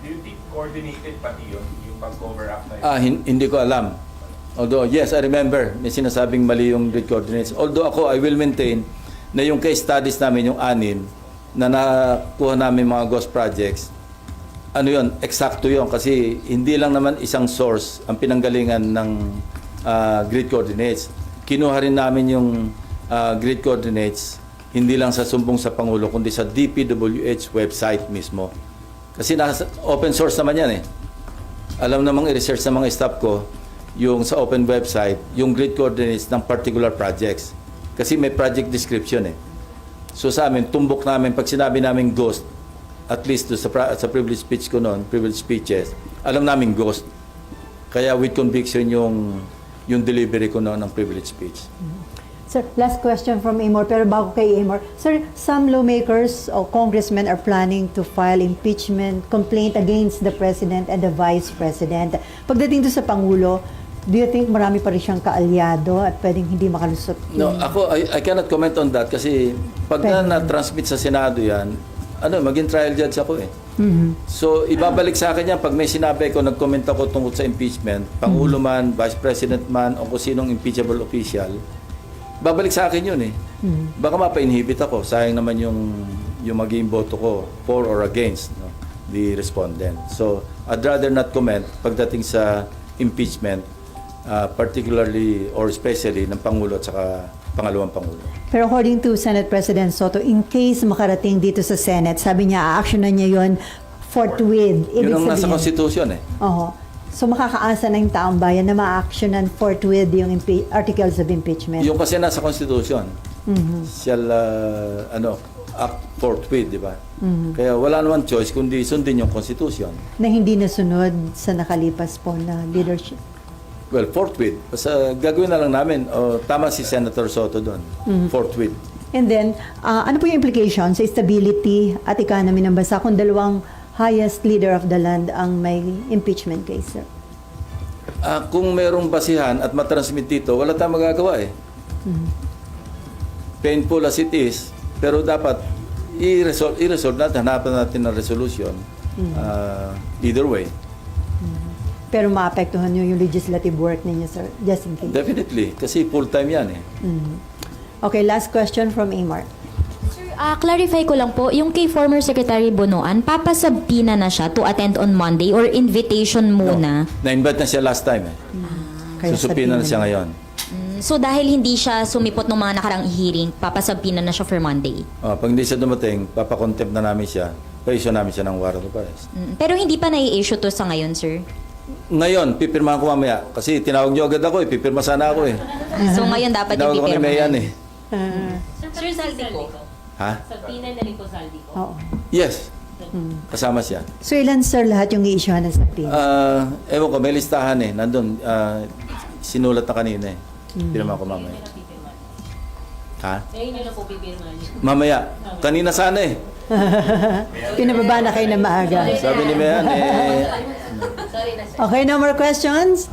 Do you think coordinated pati yun, yung pag-cover up na yun? Hindi ko alam. Although, yes, I remember, may sinasabing mali yung grid coordinates. Although ako, I will maintain na yung case studies namin, yung 6 na nakuha namin mga ghost projects, ano yun, eksakto yun. Kasi hindi lang naman isang source ang pinanggalingan ng grid coordinates. Kinuha rin namin yung grid coordinates, hindi lang sa sumbong sa Pangulo, kundi sa DPWH website mismo. Kasi nasa open source naman yan eh. Alam namang i-research ng mga staff ko, yung sa open website, yung grid coordinates ng particular projects. Kasi may project description eh. So sa amin, tumbok namin, pag sinabi namin ghost, at least sa privilege speech ko noon, privilege speeches, alam namin ghost. Kaya with conviction yung delivery ko noon ng privilege speech. Sir, last question from Amor, pero bago kay Amor. Sir, some lawmakers o congressmen are planning to file impeachment complaint against the President and the Vice President. Pagdating to sa Pangulo, do you think marami pa rin siyang kaalyado at pwedeng hindi makalusot? No, ako, I cannot comment on that kasi pag na-transmit sa Senado yan, maging trial judge ako eh. So, ibabalik sa akin yan pag may sinabi ko, nag-comment ako tungkol sa impeachment, Pangulo man, Vice President man, o kung sinong impeachable official, babalik sa akin yun eh. Baka mapa-inhibit ako. Sayang naman yung maging boto ko for or against the respondent. So, I'd rather not comment pagdating sa impeachment particularly or especially ng Pangulo at saka Pangalawang Pangulo. Pero according to Senate President Soto, in case makarating dito sa Senate, sabi niya, a-actionan niya yon forthwith. Yun ang nasa sabihin- Constitution eh. Oo. So makakaasa na yung taong bayan na ma-actionan forthwith yung articles of impeachment. Yung kasi nasa Constitution, shall act forthwith, di ba? Kaya wala naman choice kundi sundin yung Constitution. Na hindi nasunod sa nakalipas po na leadership. Well, forthwith. Basta gagawin na lang namin. Tama si Senator Soto doon. Forthwith. And then, ano po yung implication sa stability at economy ng bansa kung dalawang highest leader of the land ang may impeachment case, sir? Kung merong basihan at matransmit dito, wala tayong magagawa eh. Painful as it is, pero dapat i-resolve natin, hanapan natin ng resolution. Either way. Pero maapektuhan nyo yung legislative work ninyo, sir, just in case. Definitely. Kasi full-time yan eh. Okay, last question from Amar. Sir, clarify ko lang po, yung kay former Secretary Bonoan, papasabpina na siya to attend on Monday or invitation muna? Na-invite na siya last time eh. Kaya Susupina na sabihin siya na- ngayon. So dahil hindi siya sumipot ng mga nakarang hearing, papasabpina na siya for Monday? Pag hindi siya dumating, papakontempt na namin siya. Pa-issue namin siya ng warrant of arrest. Pero hindi pa nai-issue to sa ngayon, sir? Ngayon, pipirmahan ko mamaya. Kasi tinawag niyo agad ako eh. Pipirma sana ako eh. So ngayon dapat Tinawag yung ako ni Mayan pipirmahan. eh. Sir, saldi ko. Ha? Sabina na rin po saldi ko. Oo. Yes. Kasama siya. So ilan, sir, lahat yung i-issuehan ng subpoena? Ewan ko, may listahan eh. Nandun, sinulat na kanina eh. Pirma ko mamaya. Ha? Ngayon nyo lang po pipirmahan. Mamaya. Kanina sana eh. Pinababa na kayo na maaga. Sabi ni Mayan eh. Sorry na, sir. Okay, no more questions?